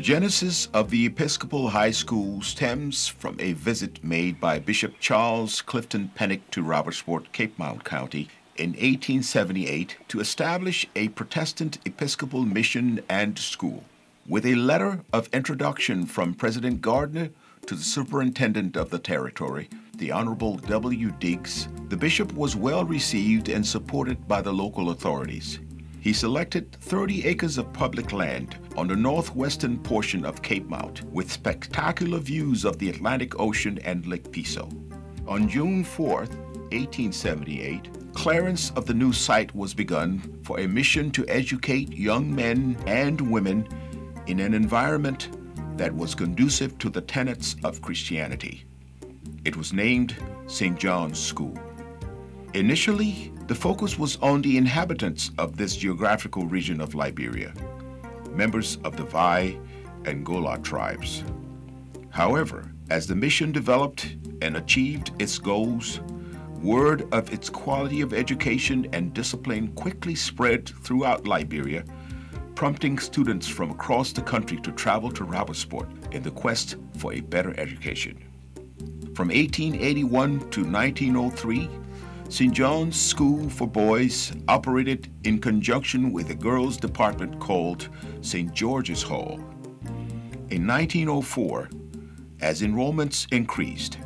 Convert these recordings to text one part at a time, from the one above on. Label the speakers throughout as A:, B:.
A: genesis of the Episcopal High School stems from a visit made by Bishop Charles Clifton Pennick to Robertsport, Cape Mount County in 1878 to establish a Protestant Episcopal mission and school. With a letter of introduction from President Gardner to the superintendent of the territory, the Honorable W. Diggs, the bishop was well received and supported by the local authorities. He selected 30 acres of public land on the northwestern portion of Cape Mount with spectacular views of the Atlantic Ocean and Lake Piso. On June 4, 1878, clearance of the new site was begun for a mission to educate young men and women in an environment that was conducive to the tenets of Christianity. It was named St. John's School. Initially, the focus was on the inhabitants of this geographical region of Liberia, members of the Vai and Gola tribes. However, as the mission developed and achieved its goals, word of its quality of education and discipline quickly spread throughout Liberia, prompting students from across the country to travel to Robertsport in the quest for a better education. From 1881 to 1903, St. John's School for Boys operated in conjunction with a girls' department called St. George's Hall. In 1904, as enrollments increased,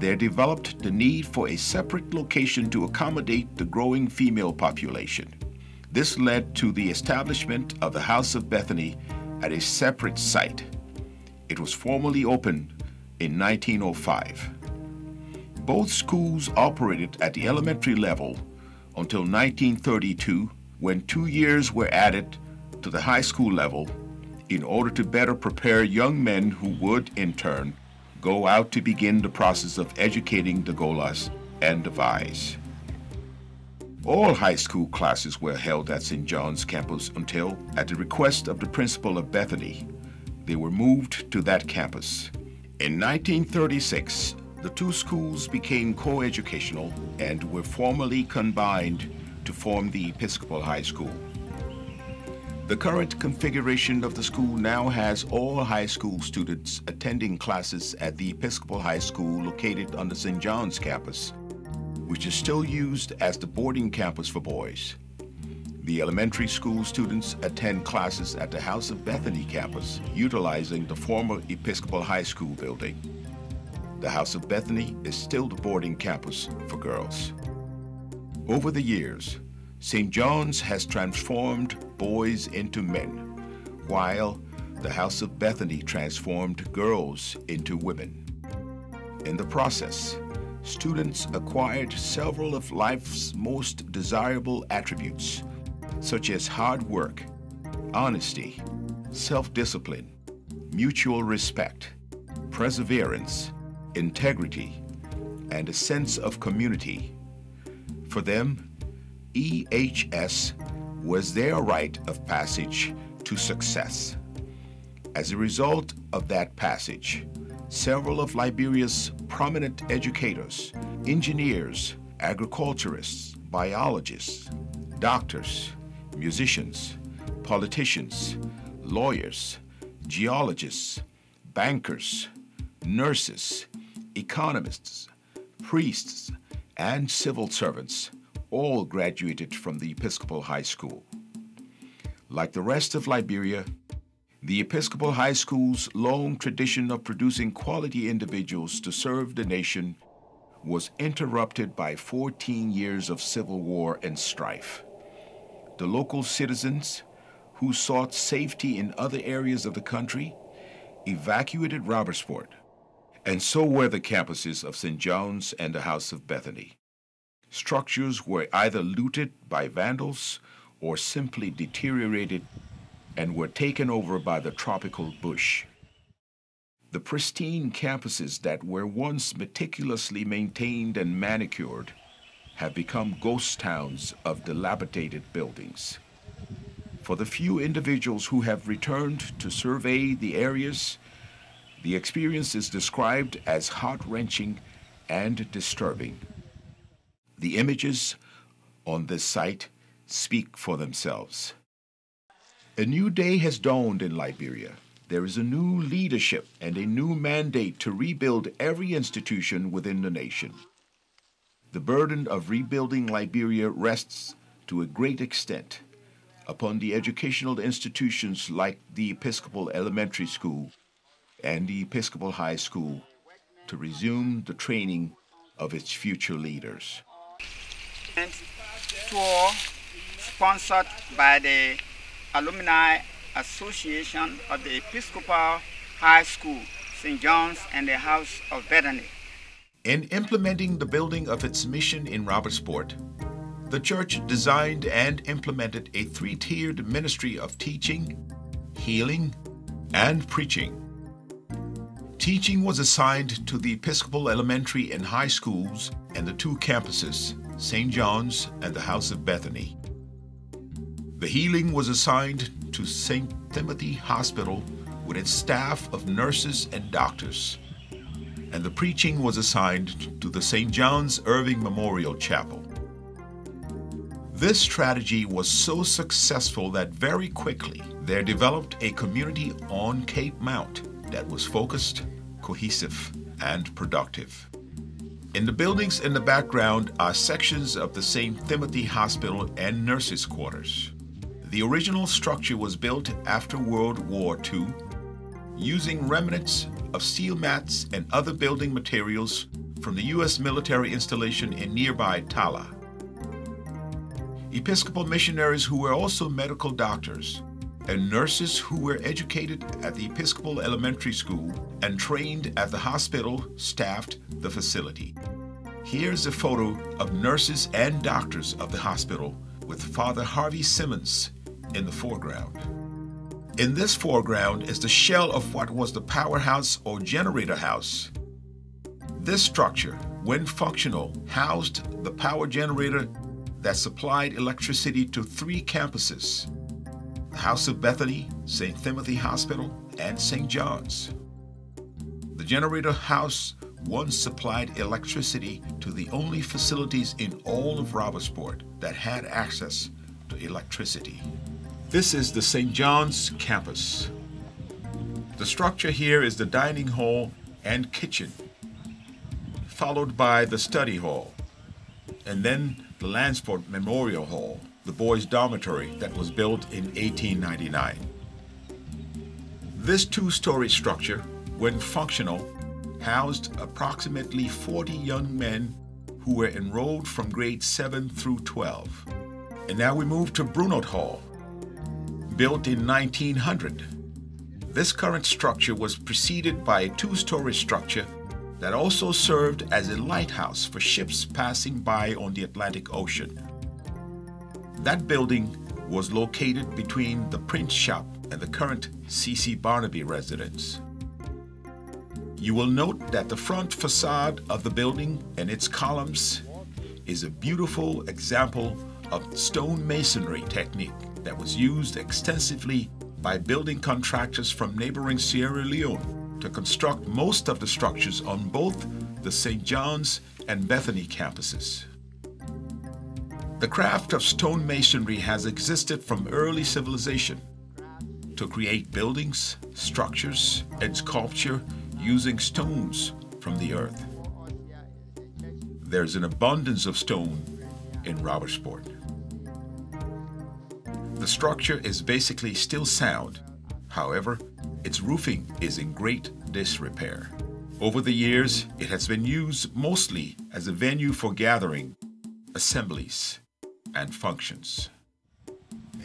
A: there developed the need for a separate location to accommodate the growing female population. This led to the establishment of the House of Bethany at a separate site. It was formally opened in 1905. Both schools operated at the elementary level until 1932, when 2 years were added to the high school level in order to better prepare young men who would, in turn, go out to begin the process of educating the Golas and the Vais. All high school classes were held at St. John's campus until, at the request of the principal of Bethany, they were moved to that campus. In 1936, the two schools became co-educational and were formally combined to form the Episcopal High School. The current configuration of the school now has all high school students attending classes at the Episcopal High School located on the St. John's campus, which is still used as the boarding campus for boys. The elementary school students attend classes at the House of Bethany campus, utilizing the former Episcopal High School building. The House of Bethany is still the boarding campus for girls. Over the years, St. John's has transformed boys into men, while the House of Bethany transformed girls into women. In the process, students acquired several of life's most desirable attributes, such as hard work, honesty, self-discipline, mutual respect, perseverance, integrity, and a sense of community. For them, EHS was their rite of passage to success. As a result of that passage, several of Liberia's prominent educators, engineers, agriculturists, biologists, doctors, musicians, politicians, lawyers, geologists, bankers, nurses, economists, priests, and civil servants all graduated from the Episcopal High School. Like the rest of Liberia, the Episcopal High School's long tradition of producing quality individuals to serve the nation was interrupted by 14 years of civil war and strife. The local citizens, who sought safety in other areas of the country, evacuated Robertsport, and so were the campuses of St. John's and the House of Bethany. Structures were either looted by vandals or simply deteriorated and were taken over by the tropical bush. The pristine campuses that were once meticulously maintained and manicured have become ghost towns of dilapidated buildings. For the few individuals who have returned to survey the areas, the experience is described as heart-wrenching and disturbing. The images on this site speak for themselves. A new day has dawned in Liberia. there is a new leadership and a new mandate to rebuild every institution within the nation. The burden of rebuilding Liberia rests to a great extent upon the educational institutions like the Episcopal Elementary School and the Episcopal High School to resume the training of its future leaders.
B: Tour sponsored by the Alumni Association of the Episcopal High School, St. John's, and the House of Bethany.
A: In implementing the building of its mission in Robertsport, the church designed and implemented a three-tiered ministry of teaching, healing, and preaching. Teaching was assigned to the Episcopal Elementary and High Schools and the two campuses, St. John's and the House of Bethany. The healing was assigned to St. Timothy Hospital with its staff of nurses and doctors, and the preaching was assigned to the St. John's Irving Memorial Chapel. This strategy was so successful that very quickly there developed a community on Cape Mount that was focused, cohesive, and productive. In the buildings in the background are sections of the St. Timothy Hospital and nurses' quarters. The original structure was built after World War II using remnants of steel mats and other building materials from the U.S. military installation in nearby Tala. Episcopal missionaries who were also medical doctors and nurses who were educated at the Episcopal Elementary School and trained at the hospital staffed the facility. Here's a photo of nurses and doctors of the hospital with Father Harvey Simmons in the foreground. In this foreground is the shell of what was the powerhouse or generator house. This structure, when functional, housed the power generator that supplied electricity to three campuses: the House of Bethany, St. Timothy Hospital, and St. John's. The generator house once supplied electricity to the only facilities in all of Robertsport that had access to electricity. This is the St. John's campus. The structure here is the dining hall and kitchen, followed by the study hall, and then the Lansford Memorial Hall, the boys' dormitory that was built in 1899. This two-story structure, when functional, housed approximately 40 young men who were enrolled from grades 7 through 12. And now we move to Brunot Hall, built in 1900. This current structure was preceded by a two-story structure that also served as a lighthouse for ships passing by on the Atlantic Ocean. That building was located between the print shop and the current C.C. Barnaby residence. You will note that the front facade of the building and its columns is a beautiful example of stone masonry technique that was used extensively by building contractors from neighboring Sierra Leone to construct most of the structures on both the St. John's and Bethany campuses. The craft of stone masonry has existed from early civilization to create buildings, structures, and sculpture using stones from the earth. There's an abundance of stone in Robertsport. The structure is basically still sound. However, its roofing is in great disrepair. Over the years, it has been used mostly as a venue for gathering, assemblies, and functions.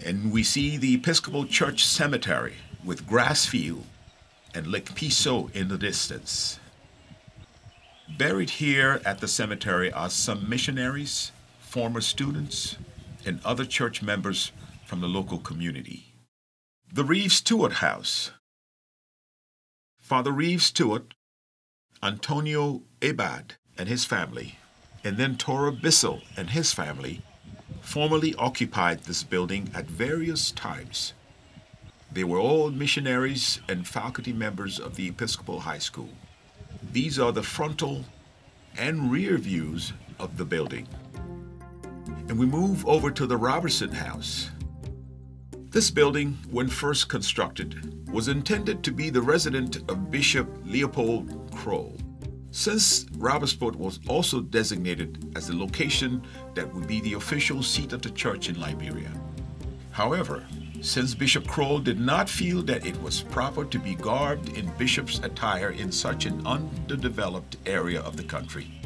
A: And we see the Episcopal Church Cemetery with grass field and Lake Piso in the distance. Buried here at the cemetery are some missionaries, former students, and other church members from the local community. The Reeve Stewart House. Father Reeve Stewart, Antonio Abad and his family, and then Tora Bissell and his family formerly occupied this building at various times. They were all missionaries and faculty members of the Episcopal High School. These are the frontal and rear views of the building. And we move over to the Robertson House. This building, when first constructed, was intended to be the residence of Bishop Leopold Kroll, since Robertsport was also designated as the location that would be the official seat of the church in Liberia. However, since Bishop Kroll did not feel that it was proper to be garbed in bishop's attire in such an underdeveloped area of the country,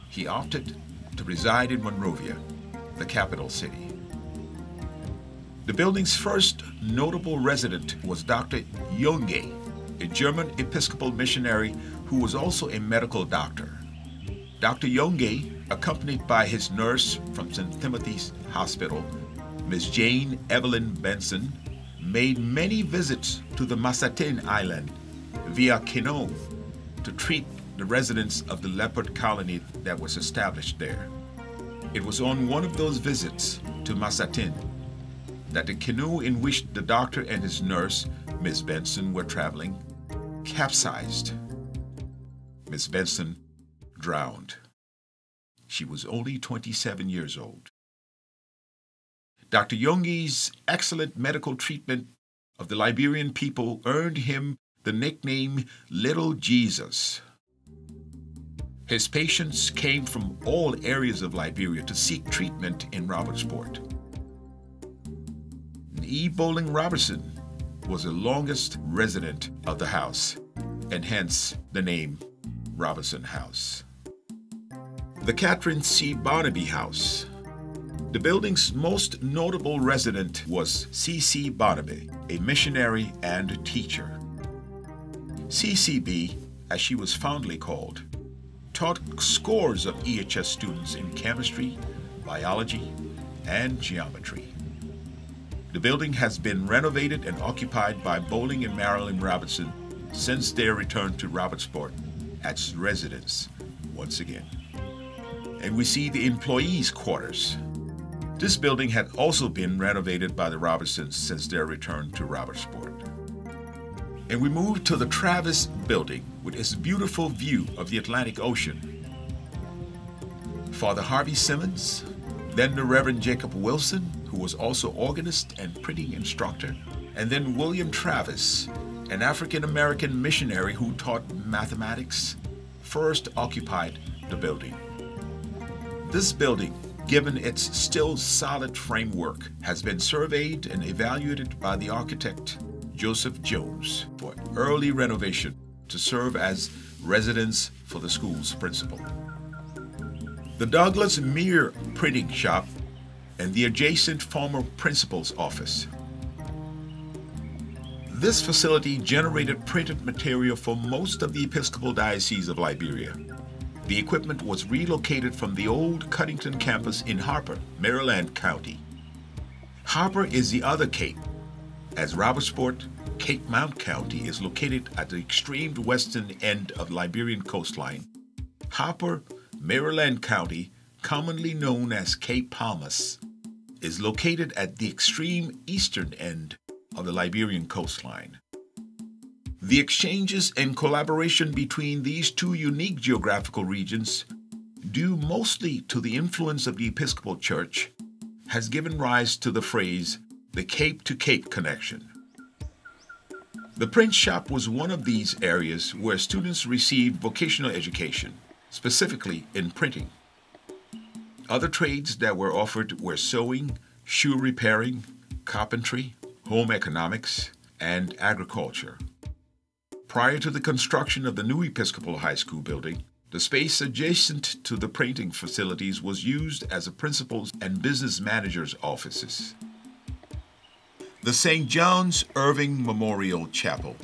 A: he opted to reside in Monrovia, the capital city. The building's first notable resident was Dr. Junge, a German Episcopal missionary who was also a medical doctor. Dr. Junge, accompanied by his nurse from St. Timothy's Hospital, Miss Jane Evelyn Benson, made many visits to the Masatin Island via canoe to treat the residents of the leopard colony that was established there. It was on one of those visits to Masatin that the canoe in which the doctor and his nurse, Miss Benson, were traveling capsized. Miss Benson drowned. She was only 27 years old. Dr. Junge's excellent medical treatment of the Liberian people earned him the nickname Little Jesus. His patients came from all areas of Liberia to seek treatment in Robertsport. E. Bowling Robertson was the longest resident of the house, and hence the name Robertson House. The Catherine C. Barnaby House. The building's most notable resident was C.C. Barnaby, a missionary and teacher. CCB, as she was fondly called, taught scores of EHS students in chemistry, biology, and geometry. The building has been renovated and occupied by Bowling and Marilyn Robertson since their return to Robertsport as residence once again. And we see the employees' quarters. This building had also been renovated by the Robertsons since their return to Robertsport. And we moved to the Travis building with its beautiful view of the Atlantic Ocean. Father Harvey Simmons, then the Reverend Jacob Wilson, who was also organist and printing instructor, and then William Travis, an African-American missionary who taught mathematics, first occupied the building. This building, given its still solid framework, has been surveyed and evaluated by the architect Joseph Jones for early renovation to serve as residence for the school's principal. The Douglas Meir Printing Shop and the adjacent former principal's office. This facility generated printed material for most of the Episcopal Diocese of Liberia. The equipment was relocated from the old Cuddington campus in Harper, Maryland County. Harper is the other Cape, as Robertsport, Cape Mount County, is located at the extreme western end of the Liberian coastline. Harper, Maryland County, commonly known as Cape Palmas, is located at the extreme eastern end of the Liberian coastline. The exchanges and collaboration between these two unique geographical regions, due mostly to the influence of the Episcopal Church, has given rise to the phrase, the Cape to Cape connection. The print shop was one of these areas where students received vocational education, specifically in printing. Other trades that were offered were sewing, shoe repairing, carpentry, home economics, and agriculture. Prior to the construction of the new Episcopal High School building, the space adjacent to the printing facilities was used as a principal's and business manager's offices. The St. John's Irving Memorial Chapel,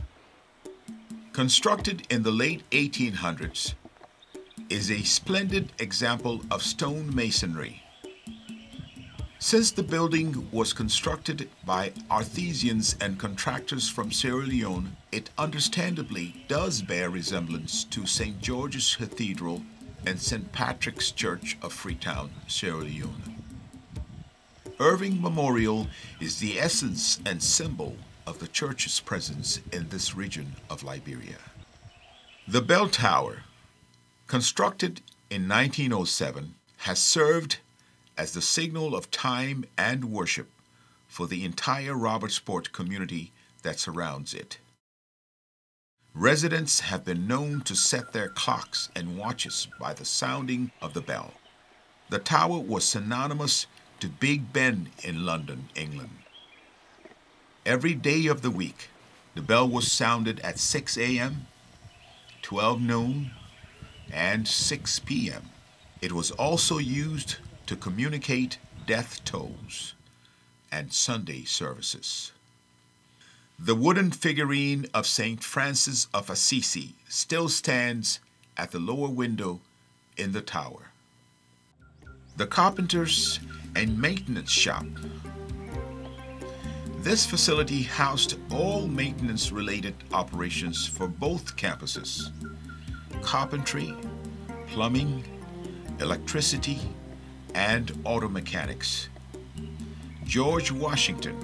A: constructed in the late 1800s, is a splendid example of stone masonry. Since the building was constructed by artisans and contractors from Sierra Leone, it understandably does bear resemblance to St. George's Cathedral and St. Patrick's Church of Freetown, Sierra Leone. Irving Memorial is the essence and symbol of the church's presence in this region of Liberia. The bell tower, constructed in 1907, has served as the signal of time and worship for the entire Robertsport community that surrounds it. Residents have been known to set their clocks and watches by the sounding of the bell. The tower was synonymous to Big Ben in London, England. Every day of the week, the bell was sounded at 6 a.m., 12 noon, and 6 p.m. It was also used to communicate death tolls and Sunday services. The wooden figurine of St. Francis of Assisi still stands at the lower window in the tower. The carpenters and maintenance shop. This facility housed all maintenance-related operations for both campuses: carpentry, plumbing, electricity, and auto mechanics. George Washington,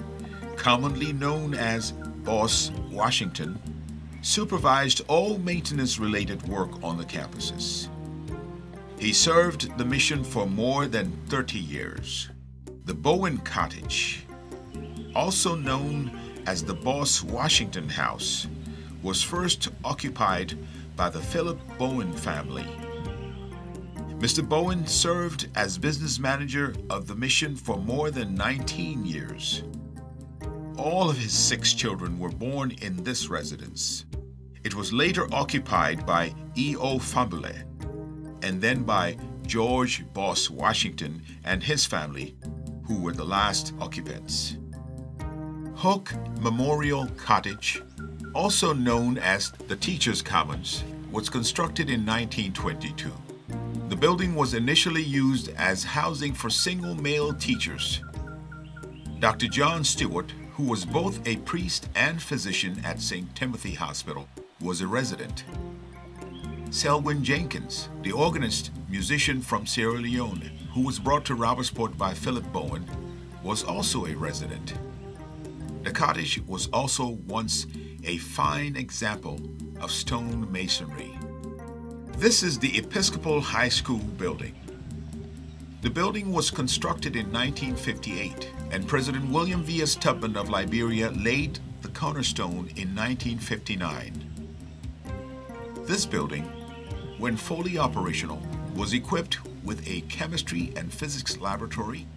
A: commonly known as Boss Washington, supervised all maintenance-related work on the campuses. He served the mission for more than 30 years. The Bowen Cottage, also known as the Boss Washington House, was first occupied by the Philip Bowen family. Mr. Bowen served as business manager of the mission for more than 19 years. All of his 6 children were born in this residence. It was later occupied by E.O. Fambule, and then by George Boss Washington and his family, who were the last occupants. Hook Memorial Cottage, also known as the Teachers' Commons, was constructed in 1922. The building was initially used as housing for single male teachers. Dr. John Stewart, who was both a priest and physician at St. Timothy Hospital, was a resident. Selwyn Jenkins, the organist musician from Sierra Leone, who was brought to Robertsport by Philip Bowen, was also a resident. The cottage was also once a fine example of stone masonry. This is the Episcopal High School building. The building was constructed in 1958, and President William V. S. Tubman of Liberia laid the cornerstone in 1959. This building, when fully operational, was equipped with a chemistry and physics laboratory,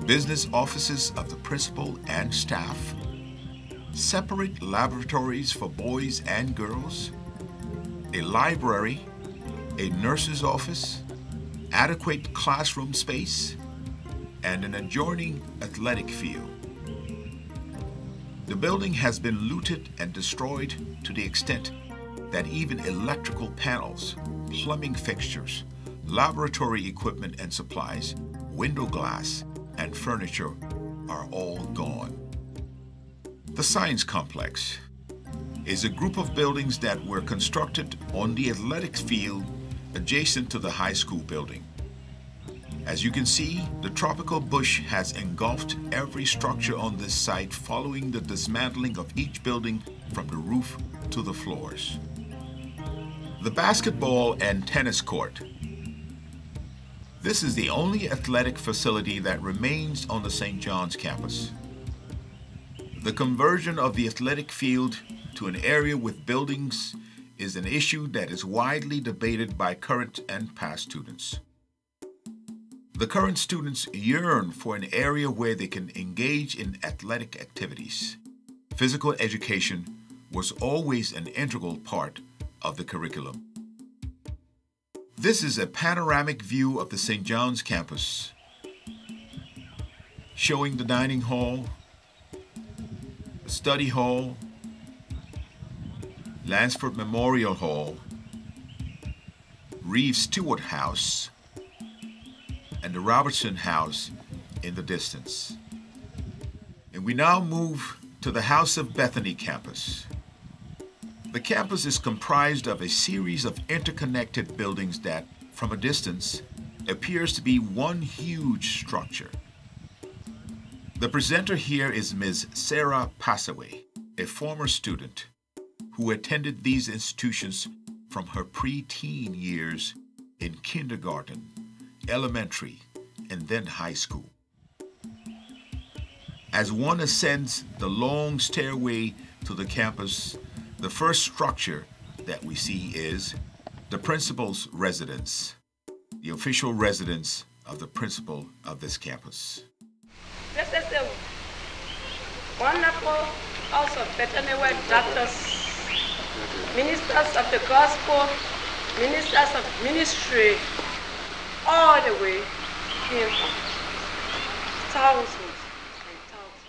A: business offices of the principal and staff, separate laboratories for boys and girls, a library, a nurse's office, adequate classroom space, and an adjoining athletic field. The building has been looted and destroyed to the extent that even electrical panels, plumbing fixtures, laboratory equipment and supplies, window glass, and furniture are all gone. The Science Complex is a group of buildings that were constructed on the athletics field adjacent to the high school building. As you can see, the tropical bush has engulfed every structure on this site following the dismantling of each building from the roof to the floors. The basketball and tennis court. This is the only athletic facility that remains on the St. John's campus. The conversion of the athletic field to an area with buildings is an issue that is widely debated by current and past students. The current students yearn for an area where they can engage in athletic activities. Physical education was always an integral part of the curriculum. This is a panoramic view of the St. John's campus, showing the dining hall, the study hall, Lansford Memorial Hall, Reeve Stewart House, and the Robertson House in the distance. And we now move to the House of Bethany campus. The campus is comprised of a series of interconnected buildings that, from a distance, appears to be one huge structure. The presenter here is Ms. Sarah Passaway, a former student who attended these institutions from her pre-teen years in kindergarten, elementary, and then high school. As one ascends the long stairway to the campus, the first structure that we see is the principal's residence, the official residence of the principal of this campus.
C: This is the wonderful house of Bethany where doctors, ministers of the gospel, ministers of ministry, all the way came from. Thousands and thousands.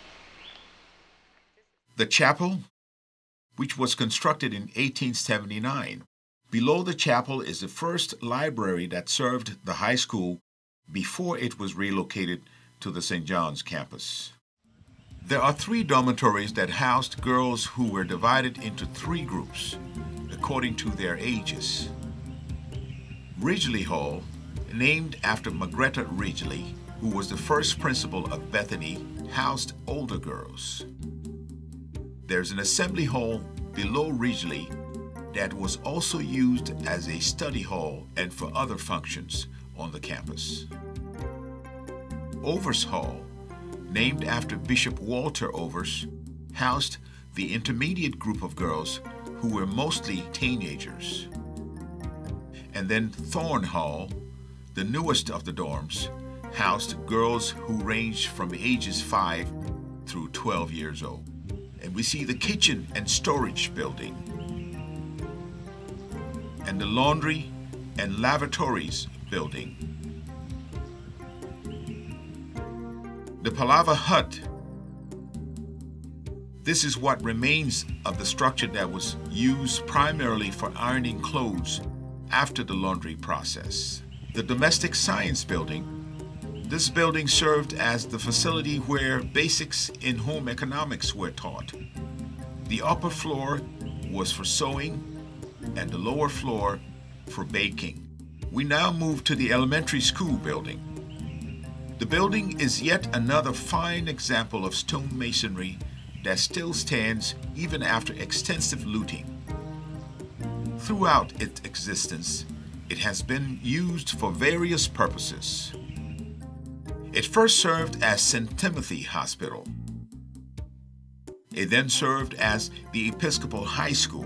A: The chapel, which was constructed in 1879. Below the chapel is the first library that served the high school before it was relocated to the St. John's campus. There are 3 dormitories that housed girls who were divided into 3 groups according to their ages. Ridgely Hall, named after Margreta Ridgely, who was the first principal of Bethany, housed older girls. There's an assembly hall below Ridgely that was also used as a study hall and for other functions on the campus. Overs Hall, named after Bishop Walter Overs, housed the intermediate group of girls who were mostly teenagers. And then Thorn Hall, the newest of the dorms, housed girls who ranged from ages 5 through 12 years old. And we see the kitchen and storage building, and the laundry and lavatories building. The Palava hut. This is what remains of the structure that was used primarily for ironing clothes after the laundry process. The domestic science building. This building served as the facility where basics in home economics were taught. The upper floor was for sewing and the lower floor for baking. We now move to the elementary school building. The building is yet another fine example of stone masonry that still stands even after extensive looting. Throughout its existence, it has been used for various purposes. It first served as St. Timothy Hospital. It then served as the Episcopal High School,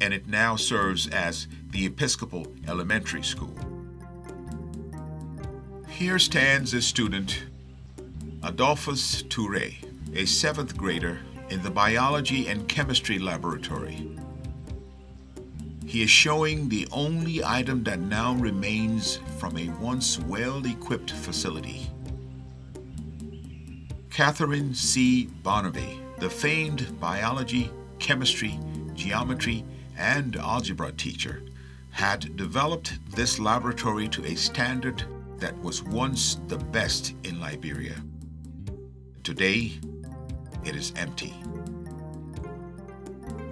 A: and it now serves as the Episcopal Elementary School. Here stands a student, Adolphus Touré, a 7th grader in the biology and chemistry laboratory. He is showing the only item that now remains from a once well-equipped facility. Catherine C. Barnaby, the famed biology, chemistry, geometry, and algebra teacher, had developed this laboratory to a standard that was once the best in Liberia. Today, it is empty.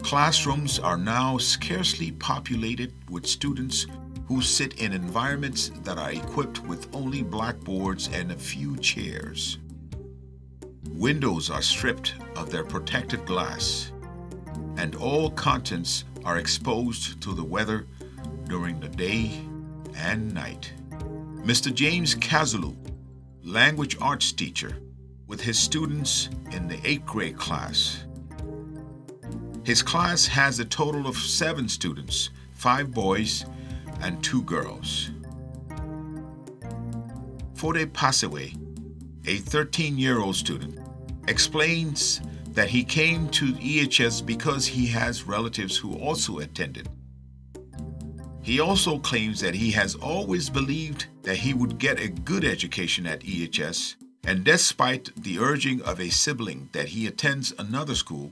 A: Classrooms are now scarcely populated with students who sit in environments that are equipped with only blackboards and a few chairs. Windows are stripped of their protected glass, and all contents are exposed to the weather during the day and night. Mr. James Kazulu, language arts teacher, with his students in the 8th grade class. His class has a total of 7 students, 5 boys and 2 girls. Fode Pasewe, a 13-year-old student, explains that he came to EHS because he has relatives who also attended. He also claims that he has always believed that he would get a good education at EHS, and despite the urging of a sibling that he attends another school,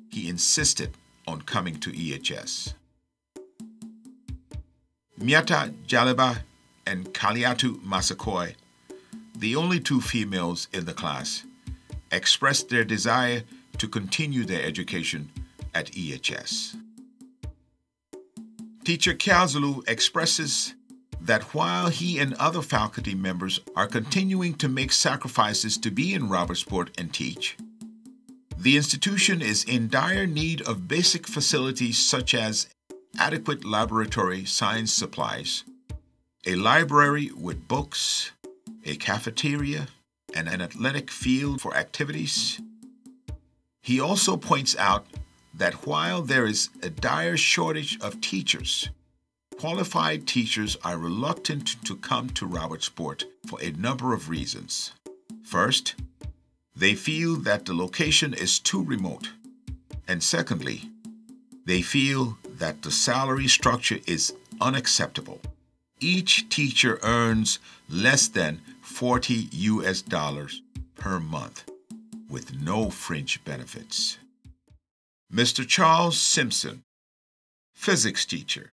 A: he insisted on coming to EHS. Miata Jaleba and Kaliatu Masakoi, the only 2 females in the class, expressed their desire to continue their education at EHS. Teacher Kazulu expresses that while he and other faculty members are continuing to make sacrifices to be in Robertsport and teach, the institution is in dire need of basic facilities such as adequate laboratory science supplies, a library with books, a cafeteria, and an athletic field for activities. He also points out that while there is a dire shortage of teachers, qualified teachers are reluctant to come to Robertsport for a number of reasons. First, they feel that the location is too remote. And secondly, they feel that the salary structure is unacceptable. Each teacher earns less than $40 per month with no fringe benefits. Mr. Charles Simpson, physics teacher.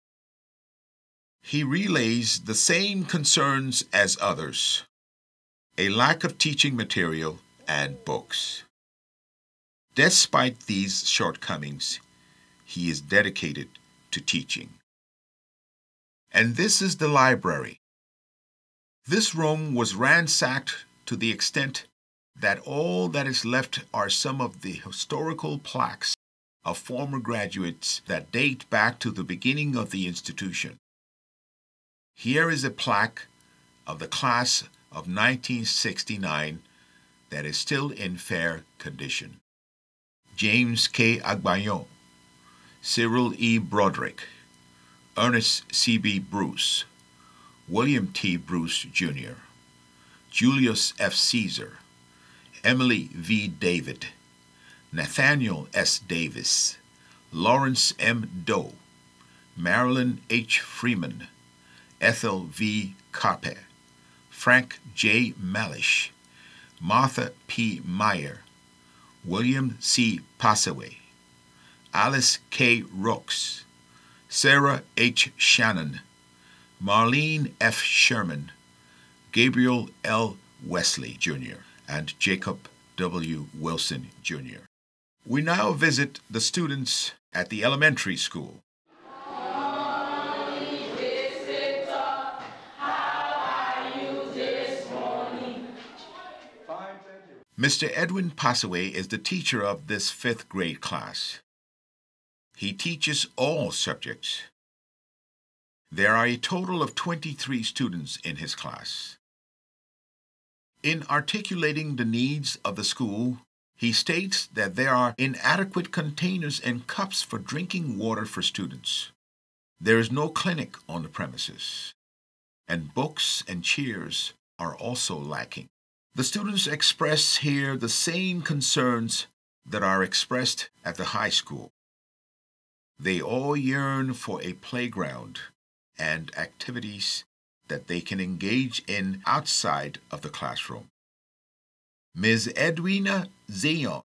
A: He relays the same concerns as others: a lack of teaching material and books. Despite these shortcomings, he is dedicated to teaching. And this is the library. This room was ransacked to the extent that all that is left are some of the historical plaques of former graduates that date back to the beginning of the institution. Here is a plaque of the class of 1969 that is still in fair condition. James K. Agbayon, Cyril E. Broderick, Ernest C.B. Bruce, William T. Bruce, Jr., Julius F. Caesar, Emily V. David, Nathaniel S. Davis, Lawrence M. Doe, Marilyn H. Freeman, Ethel V. Carpe, Frank J. Malish, Martha P. Meyer, William C. Passaway, Alice K. Rooks, Sarah H. Shannon, Marlene F. Sherman, Gabriel L. Wesley, Jr., and Jacob W. Wilson, Jr. We now visit the students at the elementary school. Mr. Edwin Passaway is the teacher of this 5th grade class. He teaches all subjects. There are a total of 23 students in his class. In articulating the needs of the school, he states that there are inadequate containers and cups for drinking water for students. There is no clinic on the premises, and books and chairs are also lacking. The students express here the same concerns that are expressed at the high school. They all yearn for a playground and activities that they can engage in outside of the classroom. Ms. Edwina Zion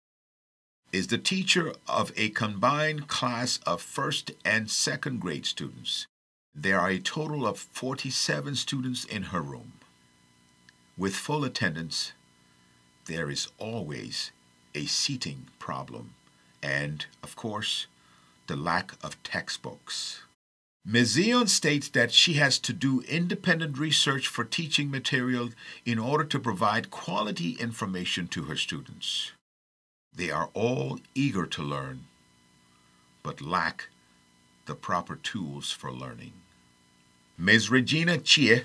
A: is the teacher of a combined class of 1st and 2nd grade students. There are a total of 47 students in her room. With full attendance, there is always a seating problem and, of course, the lack of textbooks. Ms. Zion states that she has to do independent research for teaching material in order to provide quality information to her students. They are all eager to learn, but lack the proper tools for learning. Ms. Regina Chie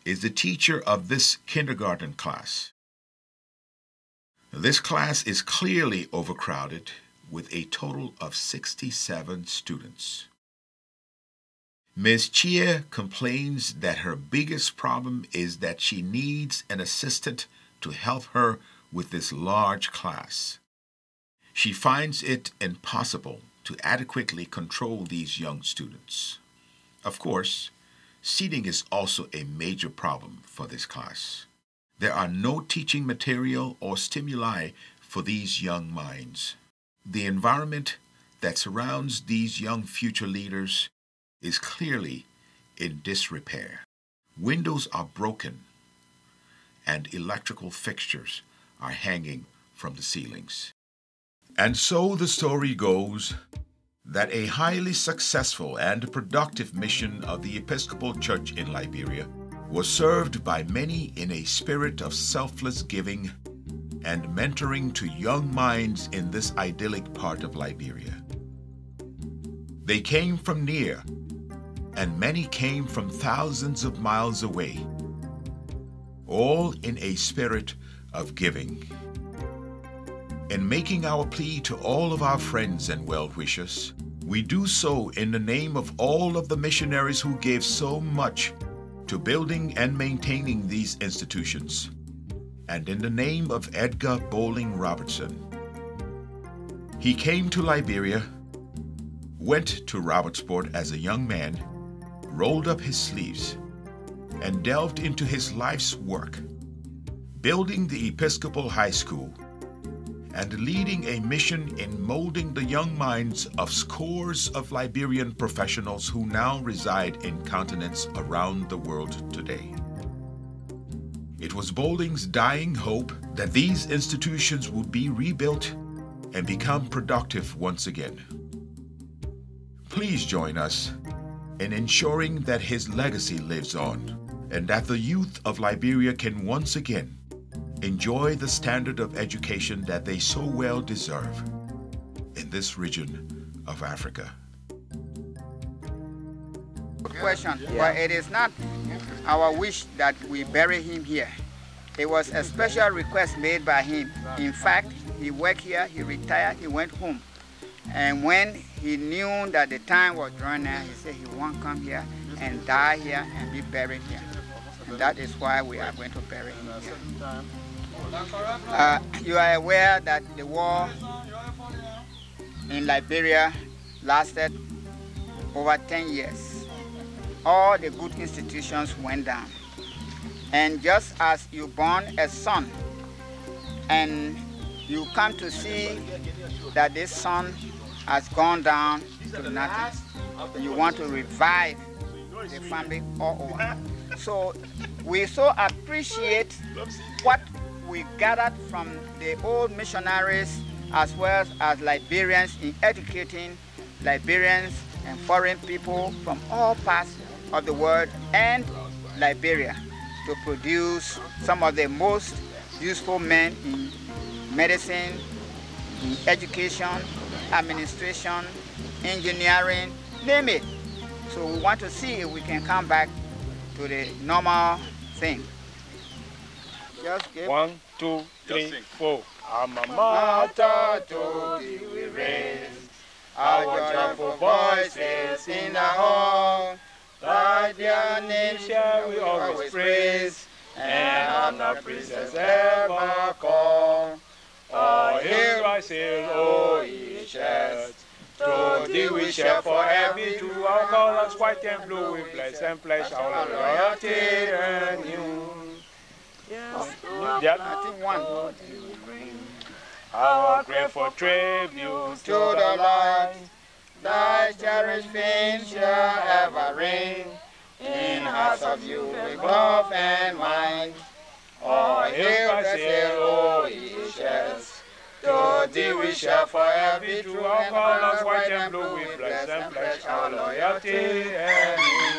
A: is the teacher of this kindergarten class. This class is clearly overcrowded with a total of 67 students. Ms. Chia complains that her biggest problem is that she needs an assistant to help her with this large class. She finds it impossible to adequately control these young students. Of course, seating is also a major problem for this class. There are no teaching material or stimuli for these young minds. The environment that surrounds these young future leaders is clearly in disrepair. Windows are broken and electrical fixtures are hanging from the ceilings. And so the story goes that a highly successful and productive mission of the Episcopal Church in Liberia was served by many in a spirit of selfless giving and mentoring to young minds in this idyllic part of Liberia. They came from near, and many came from thousands of miles away, all in a spirit of giving. In making our plea to all of our friends and well-wishers, we do so in the name of all of the missionaries who gave so much to building and maintaining these institutions, and in the name of Edgar Bowling Robertson. He came to Liberia, went to Robertsport as a young man, rolled up his sleeves, and delved into his life's work, building the Episcopal High School and leading a mission in molding the young minds of scores of Liberian professionals who now reside in continents around the world today. It was Bowling's dying hope that these institutions would be rebuilt and become productive once again. Please join us in ensuring that his legacy lives on and that the youth of Liberia can once again enjoy the standard of education that they so well deserve in this region of Africa.
B: Question, but it is not our wish that we bury him here. It was a special request made by him. In fact, he worked here, he retired, he went home. And when he knew that the time was drawing near, he said he won't come here and die here and be buried here. And that is why we are going to bury him here. You are aware that the war in Liberia lasted over 10 years. All the good institutions went down. And just as you born a son and you come to see that this son has gone down to nothing, you want to revive the family all over. So we so appreciate what we gathered from the old missionaries as well as Liberians in educating Liberians and foreign people from all parts of the world and Liberia to produce some of the most useful men in medicine, in education, administration, engineering, name it. So we want to see if we can come back to the normal thing. Just give
D: 1, 2, 3, 4. Alma mater to thee we raise, our joyful voices in the hall. Thy dear name shall we always praise, and honor praises ever call. Oh, hail I sail, O EHS, to thee we shall forever be true. Our colors white and blue, we bless and pledge our loyalty and you.
B: Yes.
D: Yep.
B: I think one.
D: Our grateful tribute to the Lord, thy cherished fame shall ever reign in hearts of you with love and mind. Oh, hail the sail, O EHS, to thee we shall forever be true. Our colors white and blue, we bless and pledge our loyalty and you.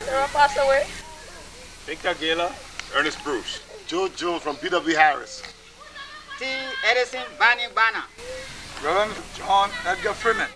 C: Sarah passed away.
D: Victor Gaylor,
E: Ernest Bruce, Joe Jones from P.W. Harris,
B: T. Edison Banning Banner,
F: Reverend John Edgar Freeman.